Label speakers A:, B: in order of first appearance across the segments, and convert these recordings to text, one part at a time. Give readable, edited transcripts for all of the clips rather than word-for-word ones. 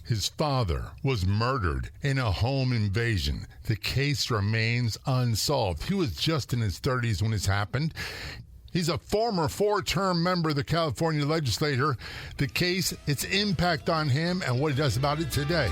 A: His father was murdered in a home invasion. The case remains unsolved. He was just in his 30s when this happened. He's a former four-term member of the California legislature. The case, its impact on him, and what he does about it today.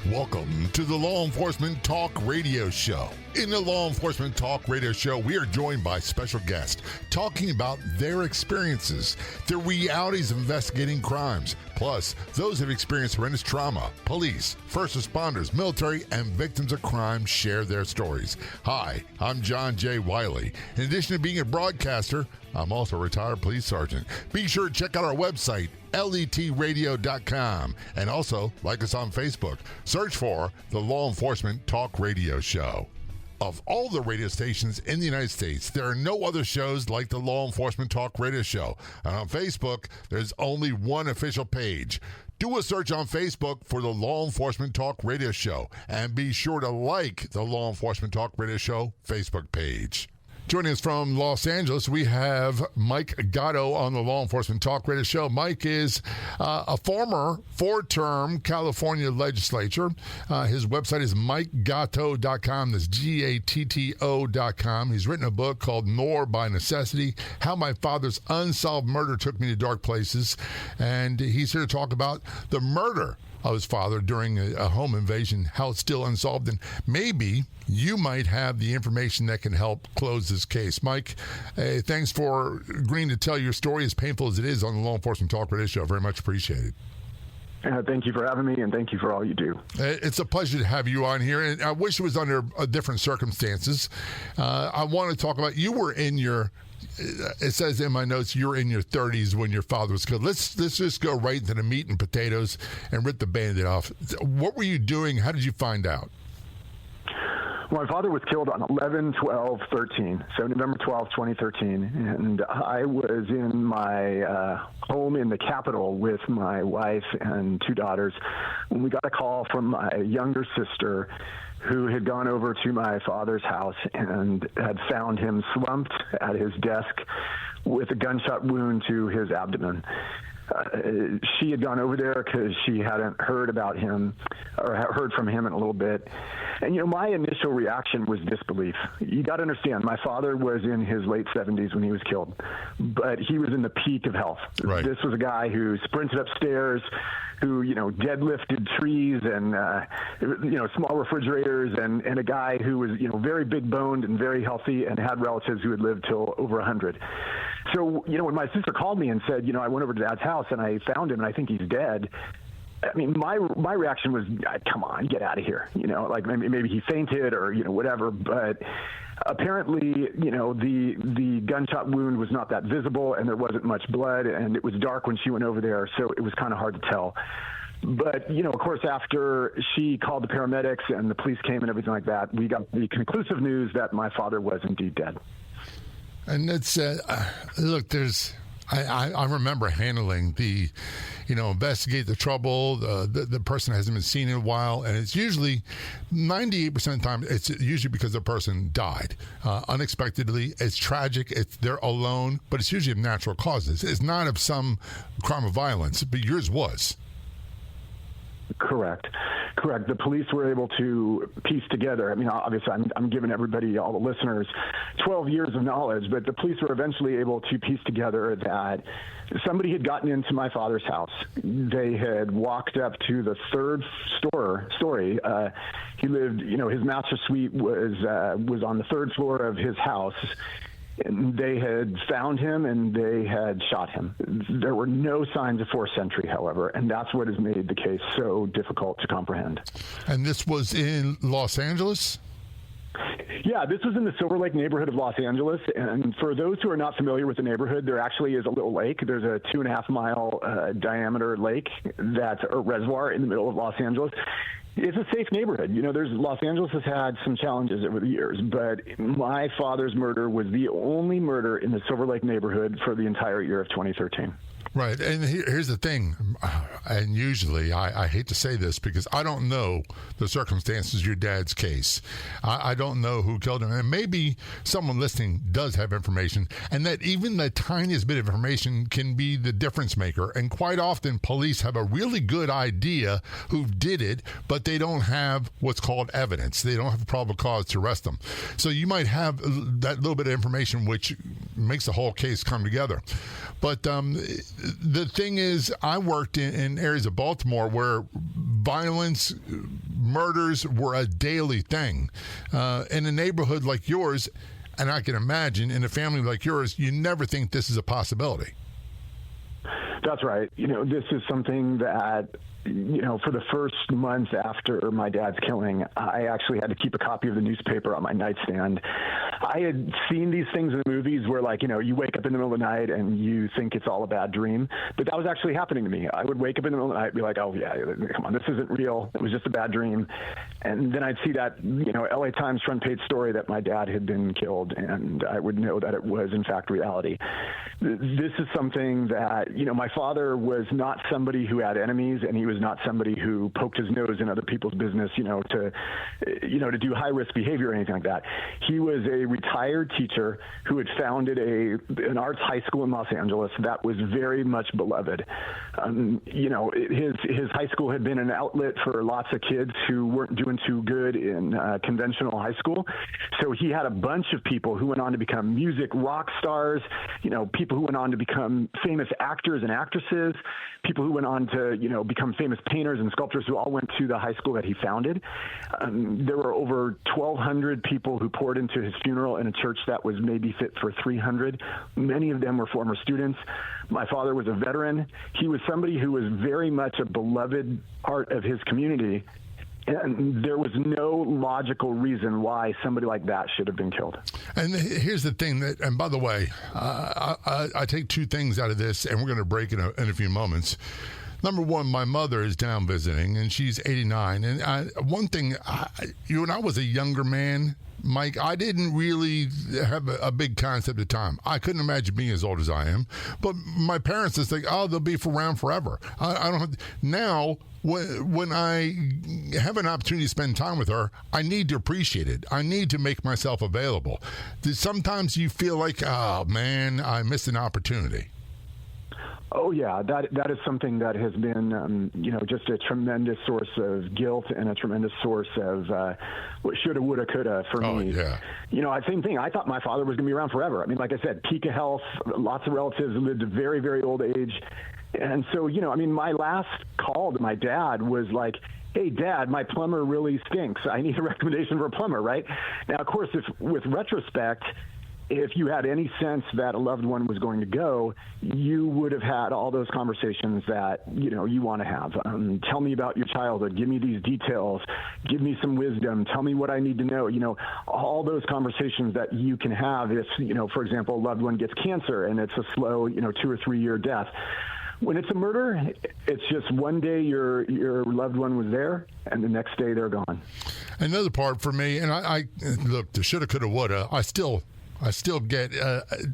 A: Welcome to the Law Enforcement Talk Radio Show. In the Law Enforcement Talk Radio Show, we are joined by special guests talking about their experiences, the realities of investigating crimes, plus those who have experienced horrendous trauma. Police, first responders, military, and victims of crime share their stories. Hi, I'm John J. Wiley. In addition to being a broadcaster, I'm also a retired police sergeant. Be sure to check out our website, letradio.com, and also like us on Facebook. Search for the Law Enforcement Talk Radio Show. Of all the radio stations in the United States, there are no other shows like the Law Enforcement Talk Radio Show. And on Facebook, there's only one official page. Do a search on Facebook for the Law Enforcement Talk Radio Show, and be sure to like the Law Enforcement Talk Radio Show Facebook page. Joining us from Los Angeles, we have Mike Gatto on the Law Enforcement Talk Radio Show. Mike is a former four-term California legislator. His website is MikeGatto.com. That's GATTO.com. He's written a book called Nor by Necessity, How My Father's Unsolved Murder Took Me to Dark Places. And he's here to talk about the murder of his father during a home invasion, how it's still unsolved, and maybe you might have the information that can help close this case. Mike, thanks for agreeing to tell your story, as painful as it is, on the Law Enforcement Talk Radio Show. Very much appreciated.
B: Thank you for having me, and thank you for all you do.
A: It's a pleasure to have you on here, and I wish it was under different circumstances. I want to talk about, you were in your, it says in my notes, you're in your 30s when your father was killed. Let's just go right into the meat and potatoes and rip the Band-Aid off. What were you doing? How did you find out?
B: My father was killed on 11/12/13, so November 12th, 2013, and I was in my home in the Capitol with my wife and two daughters when we got a call from my younger sister, who had gone over to my father's house and had found him slumped at his desk with a gunshot wound to his abdomen. She had gone over there because she hadn't heard about him or heard from him in a little bit. And, my initial reaction was disbelief. You got to understand, my father was in his late 70s when he was killed, but he was in the peak of health.
A: Right.
B: This was a guy who sprinted upstairs, who, deadlifted trees and, small refrigerators, and a guy who was, very big boned and very healthy and had relatives who had lived till over 100. So, when my sister called me and said, I went over to Dad's house and I found him and I think he's dead. I mean, my reaction was, come on, get out of here. Like maybe he fainted or, whatever. But apparently, the gunshot wound was not that visible and there wasn't much blood, and it was dark when she went over there. So it was kind of hard to tell. But, of course, after she called the paramedics and the police came and everything like that, we got the conclusive news that my father was indeed dead.
A: And it's, look, I remember handling the, investigate the trouble. The person hasn't been seen in a while, and it's usually 98% of the time, it's usually because the person died unexpectedly. It's tragic. They're alone, but it's usually of natural causes. It's not of some crime of violence, but yours was.
B: Correct. The police were able to piece together. I mean, obviously, I'm giving everybody, all the listeners, 12 years of knowledge, but the police were eventually able to piece together that somebody had gotten into my father's house. They had walked up to the third story. He lived, his master suite was on the third floor of his house. And they had found him and they had shot him. There were no signs of forced entry, however, and that's what has made the case so difficult to comprehend.
A: And this was in Los Angeles?
B: Yeah, this was in the Silver Lake neighborhood of Los Angeles. And for those who are not familiar with the neighborhood, there actually is a little lake. There's a 2.5 mile diameter lake that's a reservoir in the middle of Los Angeles. It's a safe neighborhood. Los Angeles has had some challenges over the years, but my father's murder was the only murder in the Silver Lake neighborhood for the entire year of 2013.
A: Right. And here's the thing. And usually, I hate to say this because I don't know the circumstances of your dad's case. I don't know who killed him. And maybe someone listening does have information, and that even the tiniest bit of information can be the difference maker. And quite often, police have a really good idea who did it, but they don't have what's called evidence. They don't have a probable cause to arrest them. So you might have that little bit of information which makes the whole case come together. But the thing is, I worked in areas of Baltimore where violence, murders were a daily thing. In a neighborhood like yours, and I can imagine in a family like yours, you never think this is a possibility.
B: That's right. This is something that, for the first month after my dad's killing, I actually had to keep a copy of the newspaper on my nightstand. I had seen these things in the movies where, you wake up in the middle of the night and you think it's all a bad dream. But that was actually happening to me. I would wake up in the middle of the night and be like, oh, yeah, come on, this isn't real. It was just a bad dream. And then I'd see that, LA Times front page story that my dad had been killed, and I would know that it was, in fact, reality. This is something that, my father was not somebody who had enemies, and he was not somebody who poked his nose in other people's business, to do high-risk behavior or anything like that. He was a retired teacher who had founded an arts high school in Los Angeles that was very much beloved. His high school had been an outlet for lots of kids who weren't doing too good in conventional high school. So he had a bunch of people who went on to become music rock stars, people who went on to become famous actors and actresses, people who went on to, become famous painters and sculptors who all went to the high school that he founded. There were over 1,200 people who poured into his funeral in a church that was maybe fit for 300. Many of them were former students. My father was a veteran. He was somebody who was very much a beloved part of his community. And there was no logical reason why somebody like that should have been killed.
A: And here's the thing and by the way, I take two things out of this, and we're going to break in a few moments. Number one, my mother is down visiting, and she's 89. And one thing, when I was a younger man, Mike, I didn't really have a big concept at the time. I couldn't imagine being as old as I am. But my parents just think, oh, they'll be around forever. I don't have, now, when I have an opportunity to spend time with her, I need to appreciate it. I need to make myself available. Sometimes you feel like, oh, man, I missed an opportunity.
B: Oh, yeah, that is something that has been, just a tremendous source of guilt and a tremendous source of what shoulda, woulda, coulda for me.
A: Yeah.
B: Same thing. I thought my father was going to be around forever. I mean, like I said, peak of health, lots of relatives lived a very, very old age. And so, my last call to my dad was like, hey, Dad, my plumber really stinks. I need a recommendation for a plumber, right? Now, of course, with retrospect, if you had any sense that a loved one was going to go, you would have had all those conversations that, you want to have. Tell me about your childhood. Give me these details. Give me some wisdom. Tell me what I need to know. All those conversations that you can have if, for example, a loved one gets cancer and it's a slow, 2 or 3 year death. When it's a murder, it's just one day your loved one was there, and the next day they're gone.
A: Another part for me, and I look, the shoulda, coulda, woulda, I still get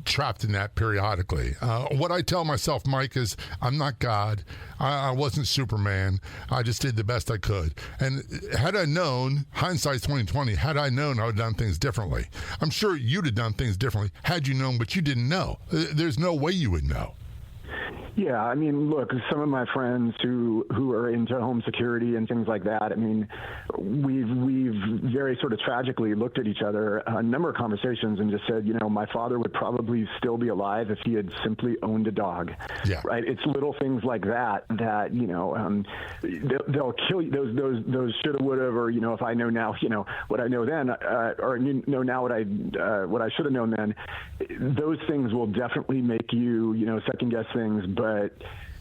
A: trapped in that periodically. What I tell myself, Mike, is I'm not God. I wasn't Superman. I just did the best I could. And had I known, hindsight's 2020, had I known, I would have done things differently. I'm sure you'd have done things differently had you known, but you didn't know. There's no way you would know.
B: Yeah, I mean, look, some of my friends who are into home security and things like that, I mean, we've very sort of tragically looked at each other a number of conversations and just said, my father would probably still be alive if he had simply owned a dog.
A: Yeah. Right?
B: It's little things like that, they'll kill you. Those shoulda, woulda, or, if I know now, what I know then, or know now what I should have known then, those things will definitely make you, second guess things. But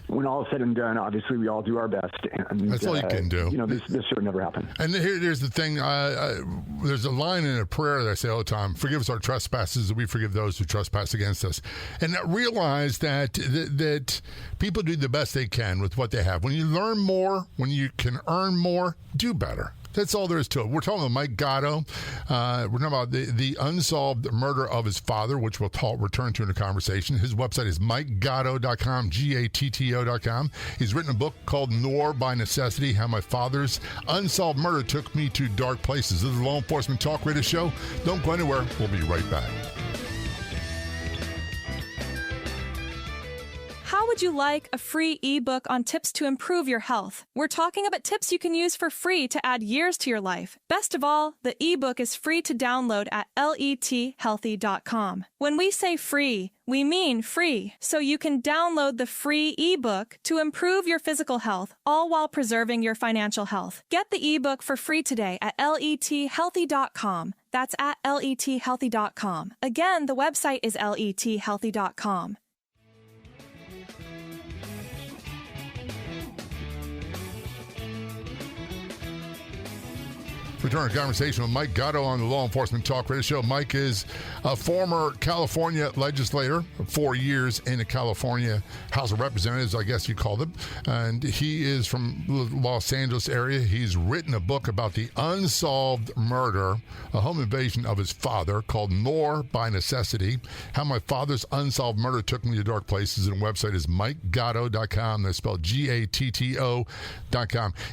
B: when all is said and done, obviously we all do our best. And
A: that's all you can do.
B: This should have never happened.
A: And here's the thing. There's a line in a prayer that I say all the time: forgive us our trespasses, we forgive those who trespass against us. And realize that people do the best they can with what they have. When you learn more, when you can earn more, do better. That's all there is to it. We're talking about Mike Gatto. We're talking about the unsolved murder of his father, which we'll return to in the conversation. His website is MikeGatto.com, GATTO.com. He's written a book called Noir by Necessity, How My Father's Unsolved Murder Took Me to Dark Places. This is the Law Enforcement Talk Radio Show. Don't go anywhere. We'll be right back.
C: How would you like a free ebook on tips to improve your health? We're talking about tips you can use for free to add years to your life. Best of all, the ebook is free to download at lethealthy.com. When we say free, we mean free. So you can download the free ebook to improve your physical health, all while preserving your financial health. Get the ebook for free today at lethealthy.com. That's at lethealthy.com. Again, the website is lethealthy.com.
A: Return to conversation with Mike Gatto on the Law Enforcement Talk Radio Show. Mike is a former California legislator, 4 years in the California House of Representatives, I guess you call them. And he is from the Los Angeles area. He's written a book about the unsolved murder, a home invasion of his father, called Noir by Necessity, How My Father's Unsolved Murder Took Me to Dark Places. And the website is MikeGatto.com. That's spelled GATTO.com.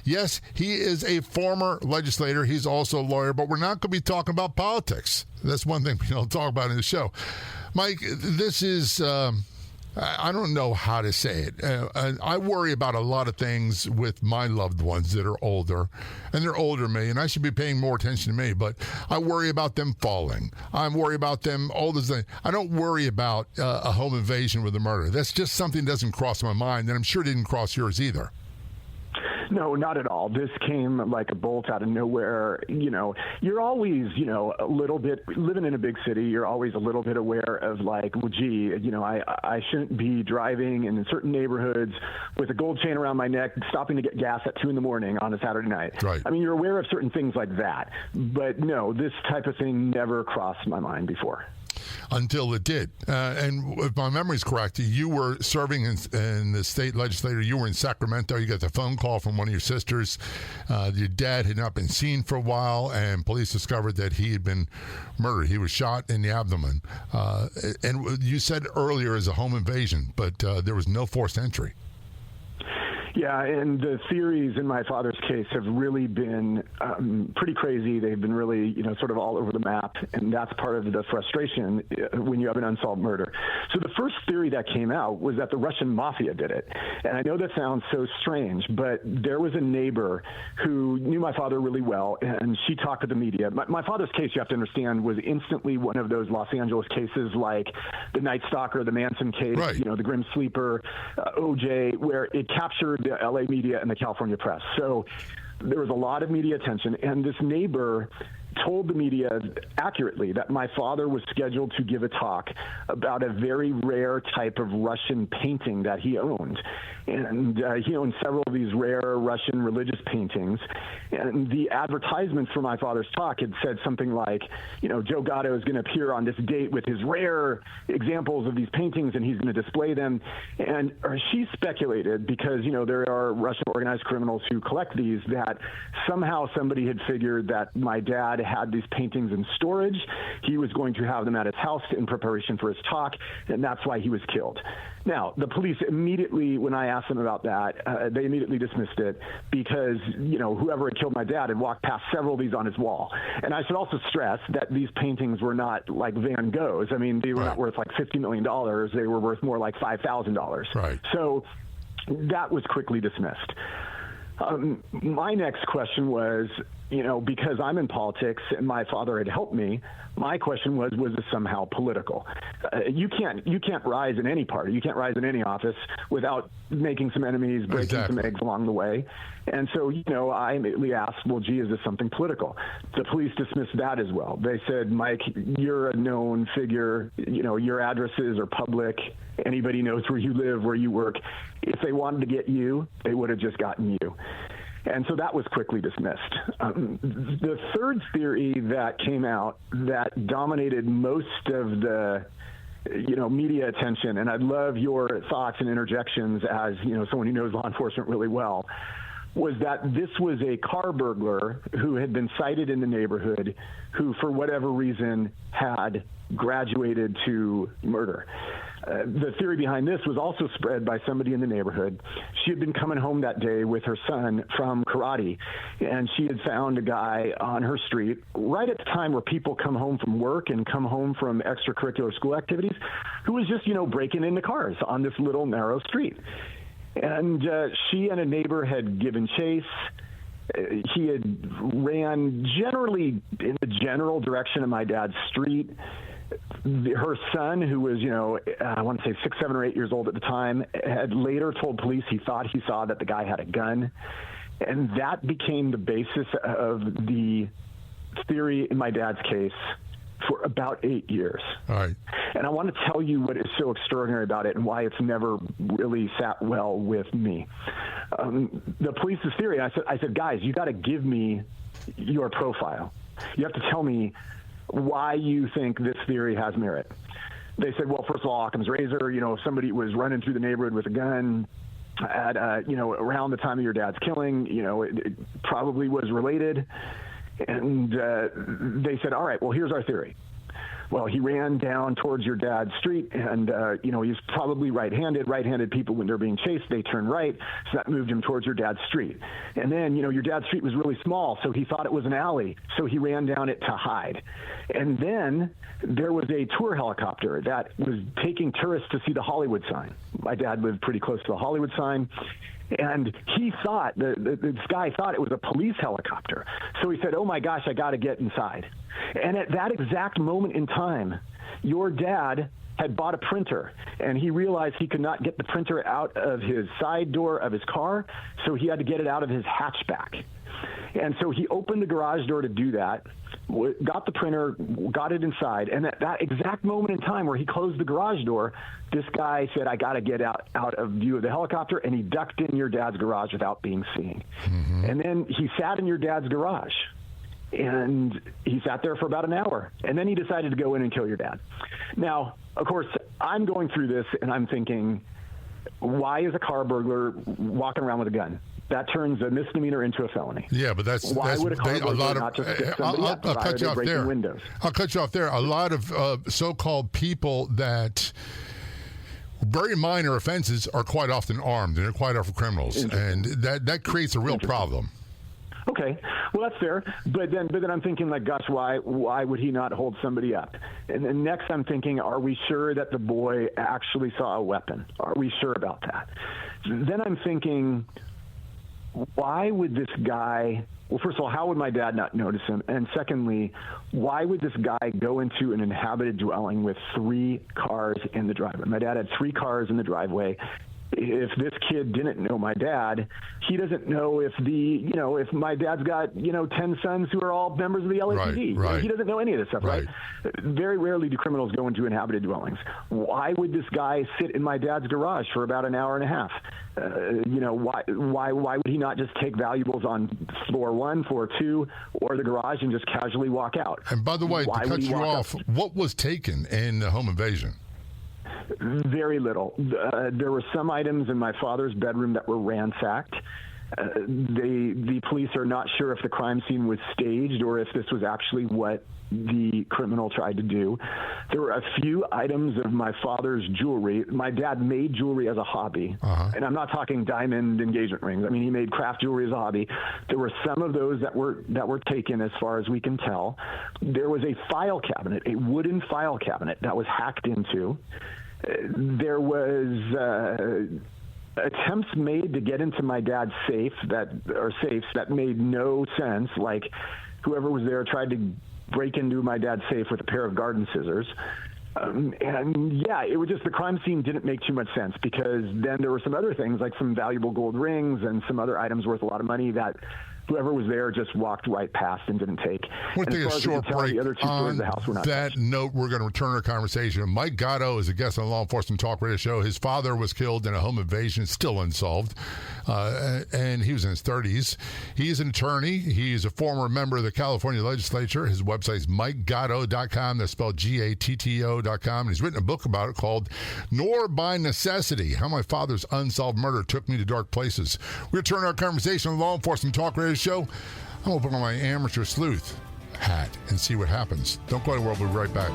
A: Yes, he is a former legislator. He's also a lawyer, but we're not going to be talking about politics. That's one thing we don't talk about in the show. Mike, this is, I don't know how to say it. I worry about a lot of things with my loved ones that are older, and they're older than me, and I should be paying more attention to me, but I worry about them falling. I worry about them older than. I don't worry about a home invasion with a murder. That's just something that doesn't cross my mind, and I'm sure it didn't cross yours either.
B: No, not at all. This came like a bolt out of nowhere. You know, you're always, a little bit, living in a big city, you're always a little bit aware of like, well, gee, I shouldn't be driving in certain neighborhoods with a gold chain around my neck, stopping to get gas at 2 a.m. on a Saturday night.
A: Right.
B: I mean, you're aware of certain things like that. But no, this type of thing never crossed my mind before.
A: Until it did. And if my memory is correct, you were serving in the state legislature. You were in Sacramento. You got the phone call from one of your sisters. Your dad had not been seen for a while, and police discovered that he had been murdered. He was shot in the abdomen. And you said earlier as a home invasion, but there was no forced entry.
B: Yeah, and the theories in my father's case have really been pretty crazy. They've been really, sort of all over the map, and that's part of the frustration when you have an unsolved murder. So the first theory that came out was that the Russian mafia did it. And I know that sounds so strange, but there was a neighbor who knew my father really well, and she talked to the media. My father's case, you have to understand, was instantly one of those Los Angeles cases like the Night Stalker, the Manson case,
A: right.
B: The Grim Sleeper, OJ, where it captured the LA media and the California press. So there was a lot of media attention, and this neighbor told the media accurately that my father was scheduled to give a talk about a very rare type of Russian painting that he owned. And he owned several of these rare Russian religious paintings. And the advertisements for my father's talk had said something like, Joe Gatto is going to appear on this date with his rare examples of these paintings, and he's going to display them. And she speculated, because, there are Russian organized criminals who collect these, that somehow somebody had figured that my dad had these paintings in storage. He was going to have them at his house in preparation for his talk, and that's why he was killed. Now, the police immediately, when I asked them about that, they immediately dismissed it because, whoever had killed my dad had walked past several of these on his wall. And I should also stress that these paintings were not like Van Gogh's. I mean, they were not worth like $50 million. They were worth more like $5,000.
A: Right.
B: So that was quickly dismissed. My next question was, because I'm in politics and my father had helped me, my question was this somehow political? You can't rise in any party. You can't rise in any office without making some enemies, breaking some eggs along the way. And so, I immediately asked, well, gee, is this something political? The police dismissed that as well. They said, Mike, you're a known figure. Your addresses are public. Anybody knows where you live, where you work. If they wanted to get you, they would have just gotten you. And so that was quickly dismissed. The third theory that came out that dominated most of the media attention, and I'd love your thoughts and interjections as someone who knows law enforcement really well, was that this was a car burglar who had been cited in the neighborhood who, for whatever reason, had graduated to murder. The theory behind this was also spread by somebody in the neighborhood. She had been coming home that day with her son from karate, and she had found a guy on her street right at the time where people come home from work and come home from extracurricular school activities, who was just, breaking into cars on this little narrow street. And she and a neighbor had given chase. He had ran generally in the general direction of my dad's street. Her son, who was, I want to say 6, 7, or 8 years old at the time, had later told police he thought he saw that the guy had a gun. And that became the basis of the theory in my dad's case for about 8 years.
A: All right.
B: And I want to tell you what is so extraordinary about it and why it's never really sat well with me. The police's theory, I said, guys, you got to give me your profile. You have to tell me why you think this theory has merit. They said, well, first of all, Occam's razor, if somebody was running through the neighborhood with a gun at, around the time of your dad's killing, it probably was related. And they said, all right, well, here's our theory. Well, he ran down towards your dad's street, and, he's probably right-handed. Right-handed people, when they're being chased, they turn right, so that moved him towards your dad's street. And then, your dad's street was really small, so he thought it was an alley, so he ran down it to hide. And then there was a tour helicopter that was taking tourists to see the Hollywood sign. My dad lived pretty close to the Hollywood sign. And he thought, this guy thought it was a police helicopter. So he said, oh my gosh, I got to get inside. And at that exact moment in time, your dad had bought a printer, and he realized he could not get the printer out of his side door of his car, so he had to get it out of his hatchback. And so he opened the garage door to do that, got the printer, got it inside, and at that exact moment in time where he closed the garage door, this guy said, I got to get out of view of the helicopter, and he ducked in your dad's garage without being seen. Mm-hmm. And then he sat in your dad's garage, and he sat there for about an hour, and then he decided to go in and kill your dad. Now, of course, I'm going through this, and I'm thinking, why is a car burglar walking around with a gun? That turns a misdemeanor into a felony.
A: Yeah, but
B: why would a car burglar not just get somebody up?
A: I'll cut you off there.
B: Windows?
A: I'll cut you off there. A lot of so-called people that very minor offenses are quite often armed, and they're quite often criminals, and that creates a real problem.
B: Okay, well, that's fair, but then I'm thinking, like, gosh, why would he not hold somebody up? And then next I'm thinking, are we sure that the boy actually saw a weapon? Are we sure about that? Then I'm thinking, why would this guy, well, first of all, how would my dad not notice him? And secondly, why would this guy go into an inhabited dwelling with 3 cars in the driveway? My dad had 3 cars in the driveway. If this kid didn't know my dad, he doesn't know if if my dad's got, 10 sons who are all members of the LAPD.
A: Right.
B: He doesn't know any of this stuff, right? Very rarely do criminals go into inhabited dwellings. Why would this guy sit in my dad's garage for about an hour and a half? Why would he not just take valuables on floor 1, floor 2, or the garage and just casually walk out?
A: And by the way, to cut you off, what was taken in the home invasion?
B: Very little. There were some items in my father's bedroom that were ransacked. The police are not sure if the crime scene was staged or if this was actually what the criminal tried to do. There were a few items of my father's jewelry. My dad made jewelry as a hobby, and I'm not talking diamond engagement rings. I mean, he made craft jewelry as a hobby. There were some of those that were taken, as far as we can tell. There was a file cabinet, a wooden file cabinet that was hacked into. There was attempts made to get into my dad's safes that made no sense. Like, whoever was there tried to break into my dad's safe with a pair of garden scissors. It was just, the crime scene didn't make too much sense, because then there were some other things, like some valuable gold rings and some other items worth a lot of money that whoever was there just walked right past and didn't take.
A: We'll take a short break.
B: The other two stories of the house were not
A: that
B: touched.
A: note, we're going to return our conversation. Mike Gatto is a guest on the Law Enforcement Talk Radio Show. His father was killed in a home invasion, still unsolved, and he was in his 30s. He's an attorney. He's a former member of the California legislature. His website is MikeGatto.com. That's spelled GATTO.com. And he's written a book about it called Nor by Necessity, How My Father's Unsolved Murder Took Me to Dark Places. We return our conversation on the Law Enforcement Talk Radio Show. I'm going to put on my amateur sleuth hat and see what happens. Don't go anywhere. We'll be right back.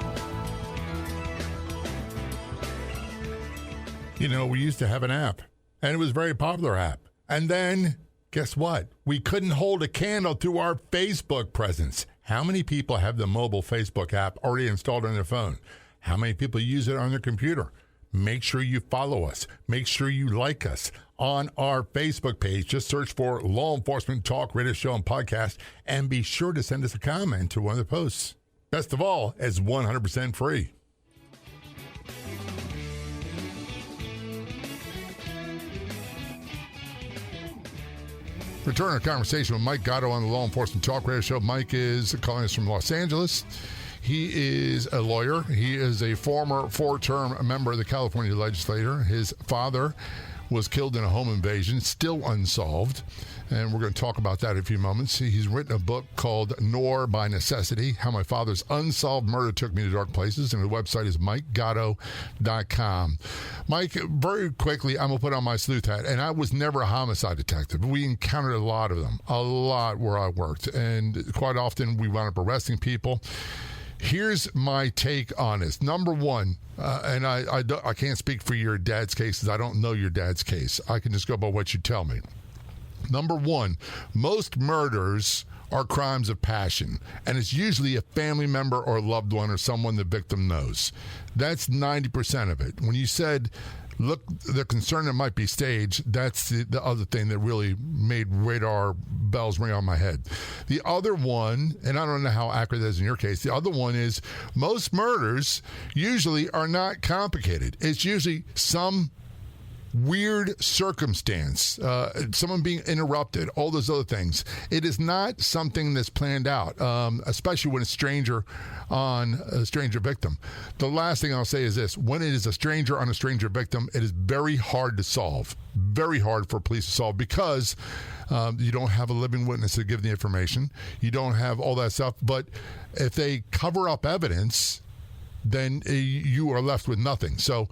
A: You know, we used to have an app, and it was a very popular app. And then, guess what? We couldn't hold a candle to our Facebook presence. How many people have the mobile Facebook app already installed on their phone? How many people use it on their computer? Make sure you follow us. Make sure you like us on our Facebook page. Just search for Law Enforcement Talk Radio Show and Podcast, and be sure to send us a comment to one of the posts. Best of all, it's 100% free. Return our conversation with Mike Gatto on the Law Enforcement Talk Radio Show. Mike is calling us from Los Angeles. He is a lawyer. He is a former four-term member of the California legislature. His father was killed in a home invasion, still unsolved. And we're going to talk about that in a few moments. He's written a book called Nor by Necessity, How My Father's Unsolved Murder Took Me to Dark Places. And the website is MikeGatto.com. Mike, very quickly, I'm going to put on my sleuth hat. And I was never a homicide detective. We encountered a lot of them, a lot where I worked. And quite often we wound up arresting people. Here's my take on this. Number one, and I can't speak for your dad's cases. I don't know your dad's case. I can just go by what you tell me. Number one, most murders are crimes of passion, and it's usually a family member or a loved one or someone the victim knows. That's 90% of it. When you said, look, the concern that might be staged, that's the other thing that really made radar bells ring on my head. The other one, and I don't know how accurate that is in your case, the other one is most murders usually are not complicated. It's usually some weird circumstance, someone being interrupted, all those other things. It is not something that's planned out, especially when it's stranger on a stranger victim. The last thing I'll say is this: when it is a stranger on a stranger victim, it is very hard to solve, very hard for police to solve, because you don't have a living witness to give the information. You don't have all that stuff. But if they cover up evidence, then you are left with nothing. So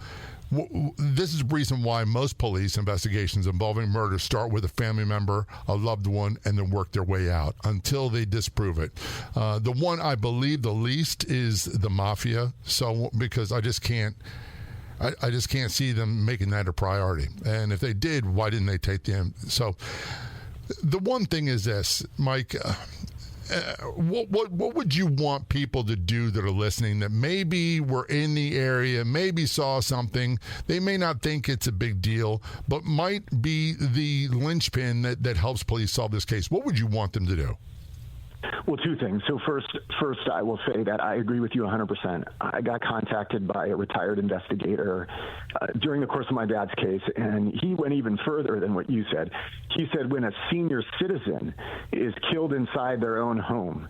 A: this is the reason why most police investigations involving murder start with a family member, a loved one, and then work their way out until they disprove it. The one I believe the least is the mafia. So because I just can't see them making that a priority. And if they did, why didn't they take them? So the one thing is this, Mike. What would you want people to do that are listening that maybe were in the area, maybe saw something? They may not think it's a big deal, but might be the linchpin that helps police solve this case. What would you want them to do?
B: Well, two things. So first, I will say that I agree with you 100%. I got contacted by a retired investigator during the course of my dad's case, and he went even further than what you said. He said when a senior citizen is killed inside their own home,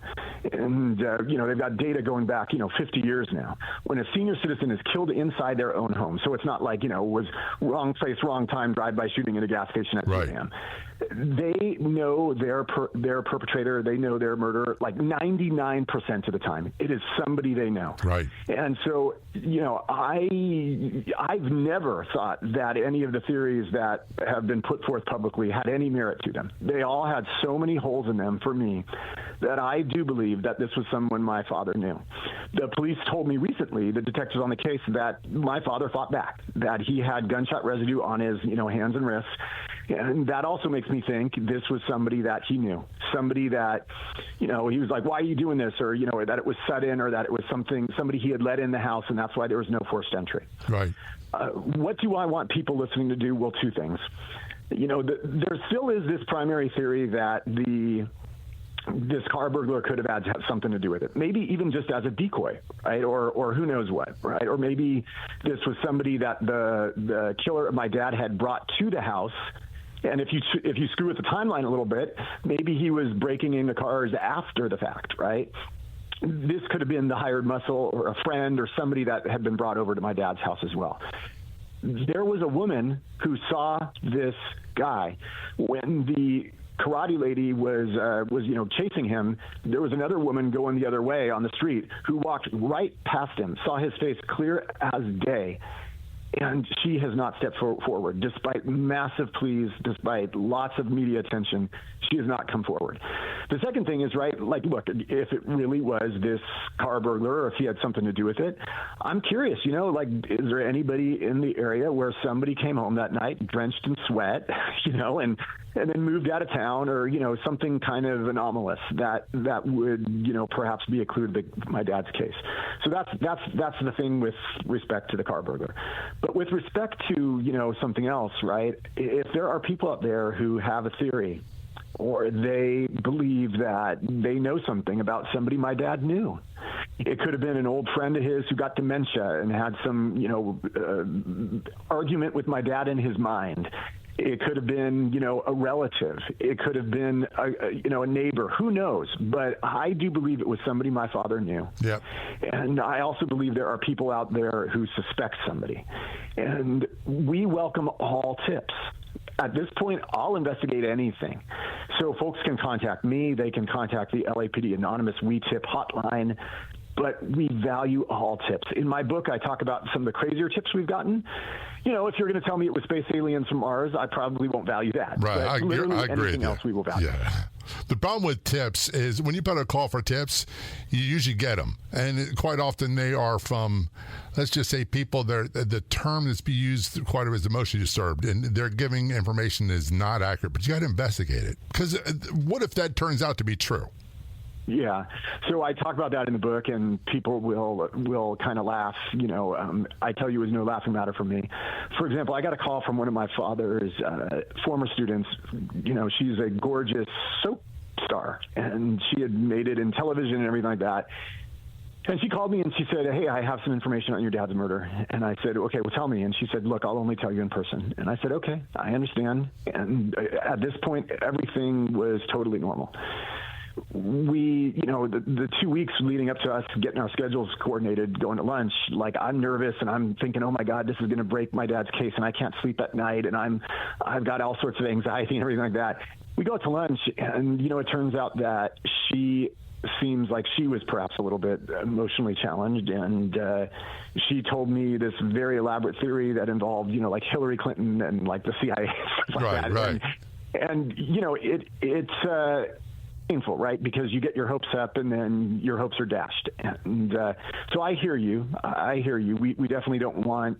B: and, they've got data going back, 50 years now. When a senior citizen is killed inside their own home, so it's not like, was wrong place, wrong time, drive-by shooting at a gas station at 2 a.m. They know their perpetrator. They know their murderer like 99% of the time. It is somebody they know.
A: Right.
B: And so, I've never thought that any of the theories that have been put forth publicly had any merit to them. They all had so many holes in them for me that I do believe that this was someone my father knew. The police told me recently, the detectives on the case, that my father fought back, that he had gunshot residue on his, hands and wrists. And that also makes me think this was somebody that he knew, somebody that, he was like, why are you doing this? Or, that it was sudden, or that it was somebody he had let in the house, and that's why there was no forced entry.
A: Right.
B: What do I want people listening to do? Well, two things. There still is this primary theory that this car burglar could have had something to do with it. Maybe even just as a decoy, right? Or who knows what, right? Or maybe this was somebody that the killer of my dad had brought to the house And if you screw with the timeline a little bit, maybe he was breaking into cars after the fact, right? This could have been the hired muscle or a friend or somebody that had been brought over to my dad's house as well. There was a woman who saw this guy when the karate lady was chasing him. There was another woman going the other way on the street who walked right past him, saw his face clear as day. And she has not stepped forward, despite massive pleas, despite lots of media attention. She has not come forward. The second thing is, right, like, look, if it really was this car burglar or if he had something to do with it, I'm curious, like, is there anybody in the area where somebody came home that night drenched in sweat, and then moved out of town, or, something kind of anomalous that would, perhaps be a clue to my dad's case. So that's the thing with respect to the car burglar. But with respect to, something else, right, if there are people out there who have a theory or they believe that they know something about somebody my dad knew. It could have been an old friend of his who got dementia and had some, argument with my dad in his mind. It could have been, a relative. It could have been, a neighbor. Who knows? But I do believe it was somebody my father knew.
A: Yep.
B: And I also believe there are people out there who suspect somebody. And we welcome all tips. At this point, I'll investigate anything. So folks can contact me. They can contact the LAPD Anonymous We Tip hotline. But we value all tips. In my book, I talk about some of the crazier tips we've gotten. If you're going to tell me it was space aliens from Mars, I probably won't value that.
A: Right,
B: but
A: I agree.
B: Anything else we will value.
A: Yeah. The problem with tips is when you put a call for tips, you usually get them. And quite often they are from, let's just say, people, the term that's being used quite a bit is emotionally disturbed, and they're giving information that is not accurate. But you got to investigate it. Because what if that turns out to be true?
B: Yeah. So I talk about that in the book, and people will kind of laugh. I tell you, it was no laughing matter for me. For example, I got a call from one of my father's former students. She's a gorgeous soap star, and she had made it in television and everything like that. And she called me and she said, "Hey, I have some information on your dad's murder." And I said, "Okay, well, tell me." And she said, "Look, I'll only tell you in person." And I said, "Okay, I understand." And at this point, everything was totally normal. We, the 2 weeks leading up to us getting our schedules coordinated, going to lunch, like, I'm nervous and I'm thinking, oh my God, this is going to break my dad's case, and I can't sleep at night, and I've got all sorts of anxiety and everything like that. We go to lunch, and, it turns out that she seems like she was perhaps a little bit emotionally challenged, and she told me this very elaborate theory that involved, like Hillary Clinton and like the CIA, stuff like that.
A: Right.
B: And it's painful, right? Because you get your hopes up and then your hopes are dashed. And so I hear you. We definitely don't want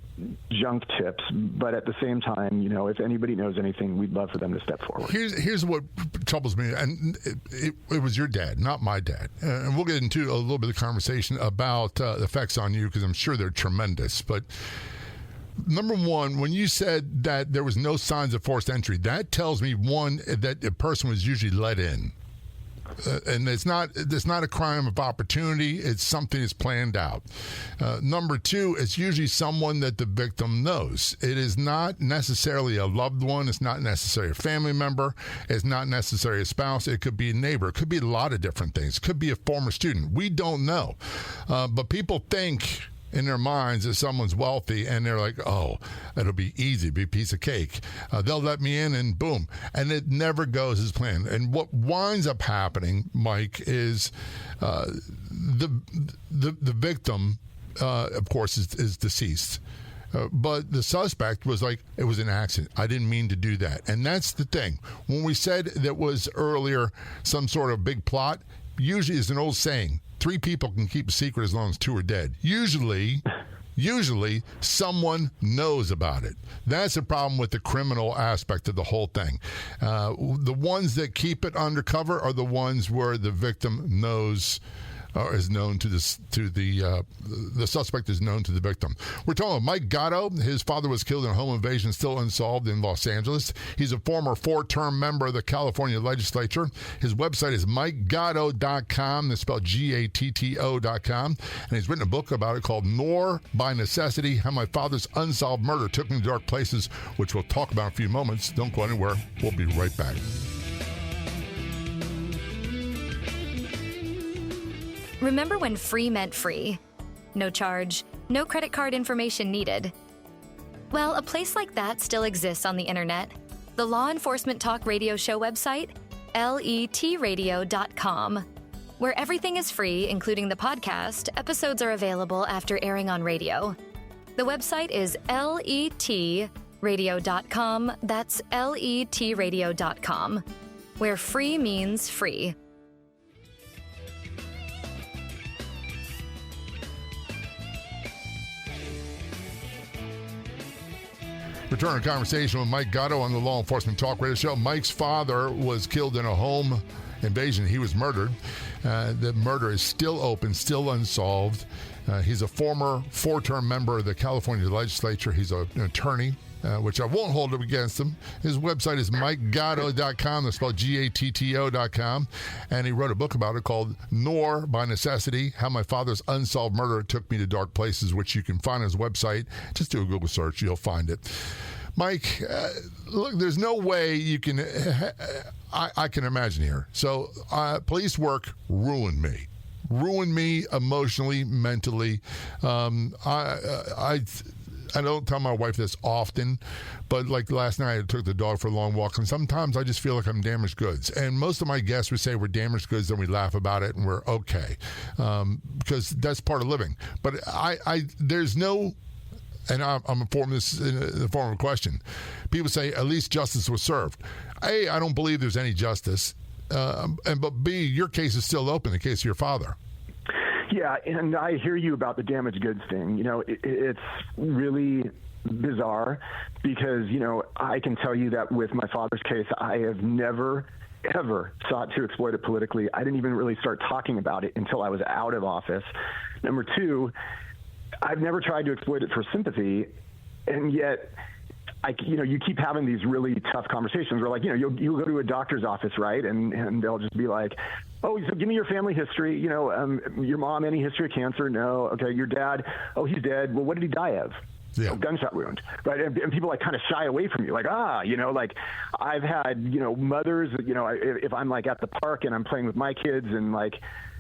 B: junk tips, but at the same time, if anybody knows anything, we'd love for them to step forward.
A: Here's what troubles me, and it was your dad, not my dad. And we'll get into a little bit of conversation about the effects on you, because I'm sure they're tremendous. But number one, when you said that there was no signs of forced entry, that tells me, one, that a person was usually let in. And it's not a crime of opportunity. It's something that's planned out. Number two, it's usually someone that the victim knows. It is not necessarily a loved one. It's not necessarily a family member. It's not necessarily a spouse. It could be a neighbor. It could be a lot of different things. It could be a former student. We don't know. But people think in their minds that someone's wealthy, and they're like, oh, it'll be easy, be a piece of cake. They'll let me in, and boom. And it never goes as planned. And what winds up happening, Mike, is the victim, of course, is deceased. But the suspect was like, it was an accident. I didn't mean to do that. And that's the thing. When we said that was earlier some sort of big plot, usually it's an old saying, 3 people can keep a secret as long as 2 are dead. Usually someone knows about it. That's the problem with the criminal aspect of the whole thing. The ones that keep it undercover are the ones where the victim knows is known to the suspect is known to the victim. We're talking about Mike Gatto. His father was killed in a home invasion still unsolved in Los Angeles. He's a former 4-term member of the California legislature. His website is mikegatto.com. It's spelled Gatto.com. And he's written a book about it called Nor by Necessity, How My Father's Unsolved Murder Took Me to Dark Places, which we'll talk about in a few moments. Don't go anywhere. We'll be right back.
D: Remember when free meant free? No charge, no credit card information needed. Well, a place like that still exists on the internet. The Law Enforcement Talk Radio Show website, letradio.com. Where everything is free, including the podcast, episodes are available after airing on radio. The website is letradio.com. That's letradio.com. Where free means free.
A: Return to conversation with Mike Gatto on the Law Enforcement Talk Radio Show. Mike's father was killed in a home invasion. He was murdered. The murder is still open, still unsolved. He's a former 4-term member of the California legislature. He's an attorney, which I won't hold it against him. His website is mikegatto.com. That's spelled Gatto.com. And he wrote a book about it called Nor by Necessity, How My Father's Unsolved Murder Took Me to Dark Places, which you can find on his website. Just do a Google search. You'll find it. Mike, look, there's no way you can, I can imagine here. So police work ruined me emotionally, mentally. I don't tell my wife this often, but like last night I took the dog for a long walk, and sometimes I just feel like I'm damaged goods. And most of my guests would say we're damaged goods, then we laugh about it and we're okay, because that's part of living. But there's no, and I'm informing this in the form of a question. People say at least justice was served. A, I don't believe there's any justice, but B, your case is still open, the case of your father.
B: Yeah, and I hear you about the damaged goods thing. You know, it's really bizarre because, you know, I can tell you that with my father's case, I have never, ever sought to exploit it politically. I didn't even really start talking about it until I was out of office. Number two, I've never tried to exploit it for sympathy, and yet you keep having these really tough conversations where, like, you know, you'll go to a doctor's office, right? And they'll just be like, oh, so give me your family history. You know, your mom, any history of cancer? No. Okay. Your dad? Oh, he's dead. Well, what did he die of?
A: Yeah.
B: Oh, gunshot wound, right? And people like kind of shy away from you, like, you know, like I've had, you know, mothers, you know, if I'm like at the park and I'm playing with my kids and like,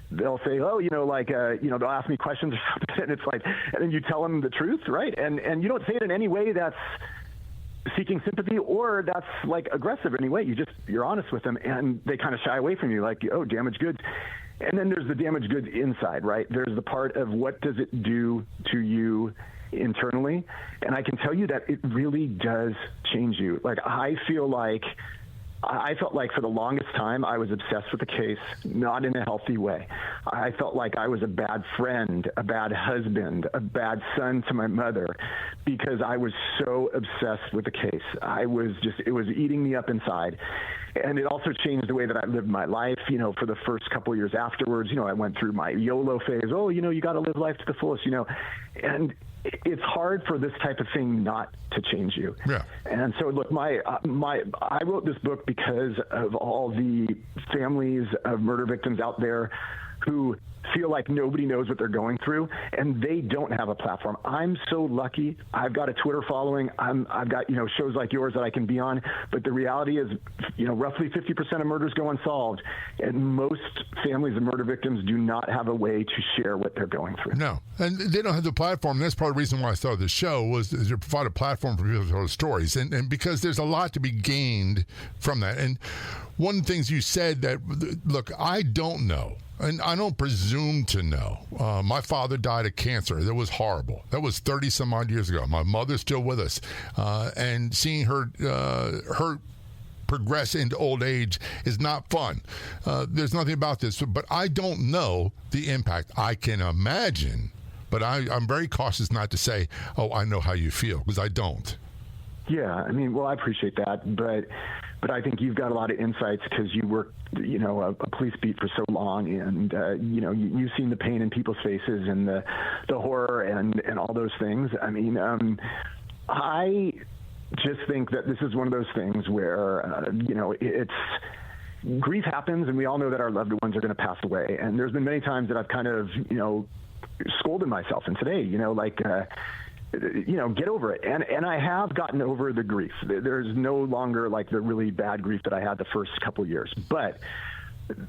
B: they'll say, oh, you know, like, you know, they'll ask me questions or something. And it's like, and then you tell them the truth, right? And you don't say it in any way that's seeking sympathy or that's like aggressive in any way. You're honest with them, and they kind of shy away from you, like, oh, damaged goods. And then there's the damaged goods inside, right? There's the part of what does it do to you internally. And I can tell you that it really does change you. Like, I felt like for the longest time I was obsessed with the case, not in a healthy way. I felt like I was a bad friend, a bad husband, a bad son to my mother because I was so obsessed with the case. It was eating me up inside. And it also changed the way that I lived my life, you know, for the first couple of years afterwards. You know, I went through my YOLO phase. Oh, you know, you got to live life to the fullest, you know. And it's hard for this type of thing not to change you. Yeah. And so, look, I wrote this book because of all the families of murder victims out there who feel like nobody knows what they're going through, and they don't have a platform. I'm so lucky. I've got a Twitter following. I've got, you know, shows like yours that I can be on. But the reality is, you know, roughly 50% of murders go unsolved, and most families of murder victims do not have a way to share what they're going through.
A: No, and they don't have the platform. That's part of the reason why I started the show was to provide a platform for people to tell stories, and because there's a lot to be gained from that. And one of the things you said that, look, I don't know. And I don't presume to know. My father died of cancer. That was horrible. That was 30-some-odd years ago. My mother's still with us. And seeing her progress into old age is not fun. There's nothing about this. But I don't know the impact. I can imagine. But I'm very cautious not to say, oh, I know how you feel, because I don't.
B: Yeah, I mean, well, I appreciate that. But but I think you've got a lot of insights because you worked, a police beat for so long, and you've seen the pain in people's faces and the horror and all those things. I mean, I just think that this is one of those things where it's grief happens, and we all know that our loved ones are going to pass away. And there's been many times that I've kind of scolded myself and said, hey, get over it. And I have gotten over the grief. There's no longer like the really bad grief that I had the first couple of years. But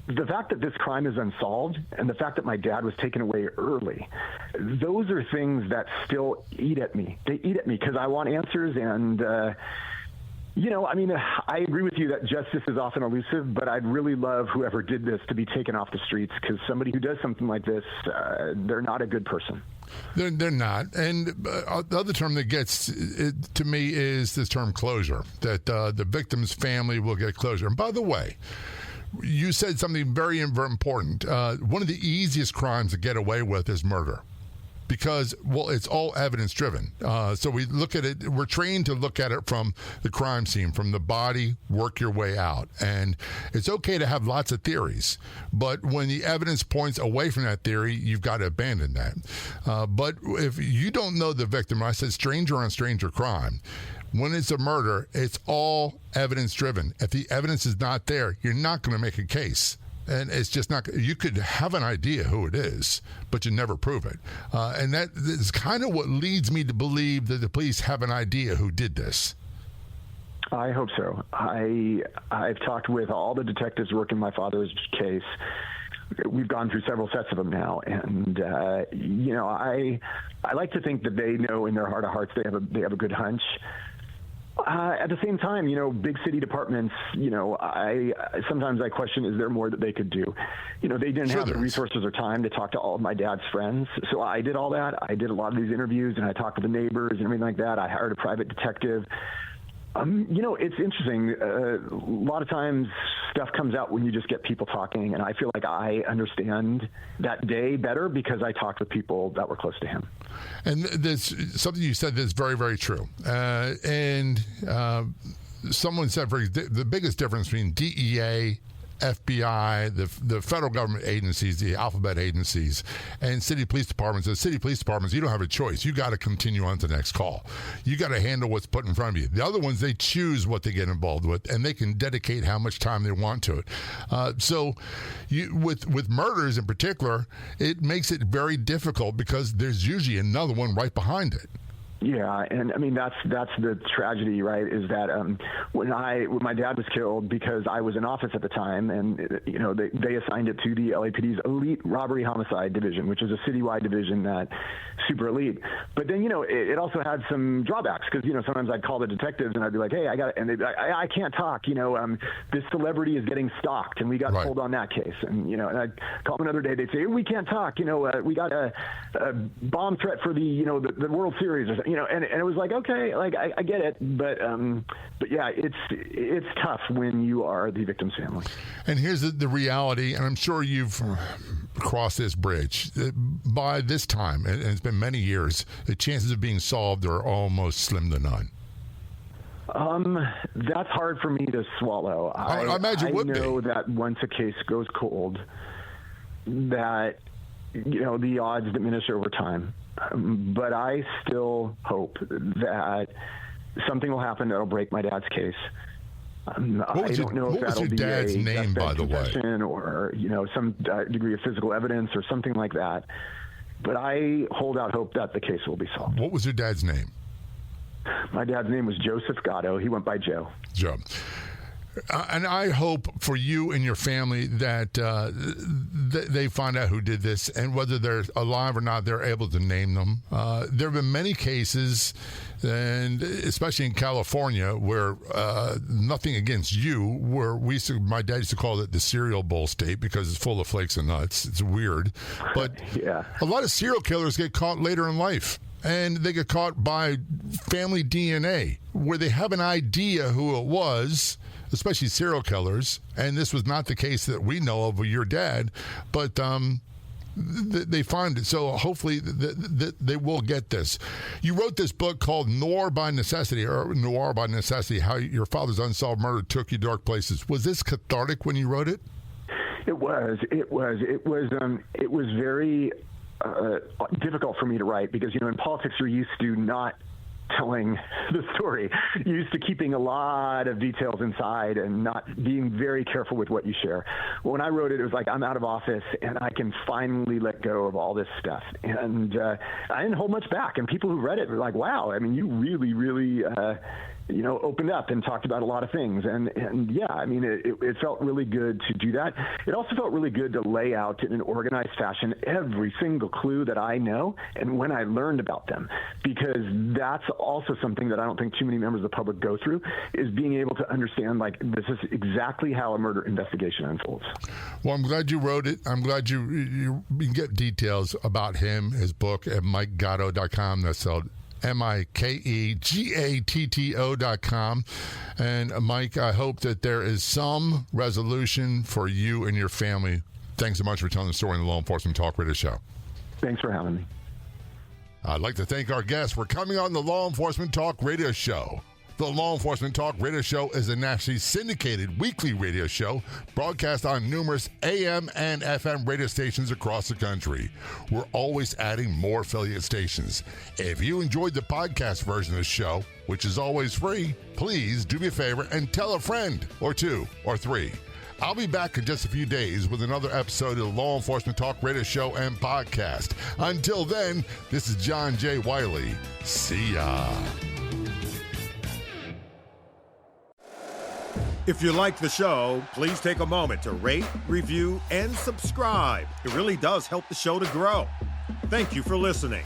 B: the fact that this crime is unsolved and the fact that my dad was taken away early, those are things that still eat at me. They eat at me because I want answers. And, I agree with you that justice is often elusive, but I'd really love whoever did this to be taken off the streets, because somebody who does something like this, they're not a good person.
A: They're not. And the other term that gets it, to me, is this term closure, that the victim's family will get closure. And by the way, you said something very, very important. One of the easiest crimes to get away with is murder. Because, it's all evidence-driven. So we look at it, we're trained to look at it from the crime scene, from the body, work your way out. And it's okay to have lots of theories, but when the evidence points away from that theory, you've got to abandon that. But if you don't know the victim, I said stranger on stranger crime, when it's a murder, it's all evidence-driven. If the evidence is not there, you're not going to make a case. And it's just not, you could have an idea who it is, but you never prove it. And that is kind of what leads me to believe that the police have an idea who did this.
B: I hope so. I've talked with all the detectives working my father's case. We've gone through several sets of them now. And, I like to think that they know in their heart of hearts they have a good hunch. At the same time, big city departments, sometimes I question, is there more that they could do? They didn't have the resources or time to talk to all of my dad's friends. So I did all that. I did a lot of these interviews, and I talked to the neighbors and everything like that. I hired a private detective. It's interesting. A lot of times stuff comes out when you just get people talking, and I feel like I understand that day better because I talked with people that were close to him.
A: And there's something you said that's very, very true. Someone said the biggest difference between DEA, FBI, the federal government agencies, the alphabet agencies, and city police departments. The city police departments, you don't have a choice. You got to continue on to the next call. You got to handle what's put in front of you. The other ones, they choose what they get involved with, and they can dedicate how much time they want to it. So with murders in particular, it makes it very difficult because there's usually another one right behind it.
B: Yeah, and I mean that's the tragedy, right? Is that when my dad was killed, because I was in office at the time, and they assigned it to the LAPD's elite robbery homicide division, which is a citywide division that super elite. But then it also had some drawbacks because sometimes I'd call the detectives and I'd be like, hey, I got it, and they'd be like, I can't talk. This celebrity is getting stalked, and we got pulled on that case. And and I'd call them another day, they'd say, we can't talk. We got a bomb threat for the the World Series or something. And it was like, okay, like I get it, but yeah, it's tough when you are the victim's family.
A: And here's the reality, and I'm sure you've crossed this bridge. By this time, and it's been many years, the chances of being solved are almost slim to none.
B: That's hard for me to swallow.
A: I imagine it would be.
B: I know that once a case goes cold, that the odds diminish over time. But I still hope that something will happen that'll break my dad's case. I don't know if that'll be a
A: name, by the way,
B: or some degree of physical evidence or something like that. But I hold out hope that the case will be solved.
A: What was your dad's name?
B: My dad's name was Joseph Gatto. He went by Joe.
A: Joe. And I hope for you and your family that they find out who did this, and whether they're alive or not, they're able to name them. There have been many cases, and especially in California, where nothing against you, where my dad used to call it the cereal bowl state because it's full of flakes and nuts. It's weird. But
B: yeah.
A: A lot of serial killers get caught later in life. And they get caught by family DNA, where they have an idea who it was, especially serial killers. And this was not the case that we know of with your dad. But they find it. So hopefully they will get this. You wrote this book called Noir by Necessity, How Your Father's Unsolved Murder Took You Dark Places. Was this cathartic when you wrote it?
B: It was very difficult for me to write because, in politics you're used to not telling the story. You're used to keeping a lot of details inside and not being very careful with what you share. Well, when I wrote it was like, I'm out of office and I can finally let go of all this stuff. And I didn't hold much back. And people who read it were like, wow, I mean, you really, really opened up and talked about a lot of things. And yeah, I mean, it felt really good to do that. It also felt really good to lay out in an organized fashion every single clue that I know and when I learned about them, because that's also something that I don't think too many members of the public go through, is being able to understand, like, this is exactly how a murder investigation unfolds.
A: Well, I'm glad you wrote it. I'm glad you can get details about him, his book at MikeGatto.com. That's MikeGatto.com. And Mike, I hope that there is some resolution for you and your family. Thanks so much for telling the story on the Law Enforcement Talk Radio Show.
B: Thanks for having me.
A: I'd like to thank our guests for coming on the Law Enforcement Talk Radio Show. The Law Enforcement Talk Radio Show is a nationally syndicated weekly radio show broadcast on numerous AM and FM radio stations across the country. We're always adding more affiliate stations. If you enjoyed the podcast version of the show, which is always free, please do me a favor and tell a friend or two or three. I'll be back in just a few days with another episode of the Law Enforcement Talk Radio Show and Podcast. Until then, this is John J. Wiley. See ya.
E: If you like the show, please take a moment to rate, review, and subscribe. It really does help the show to grow. Thank you for listening.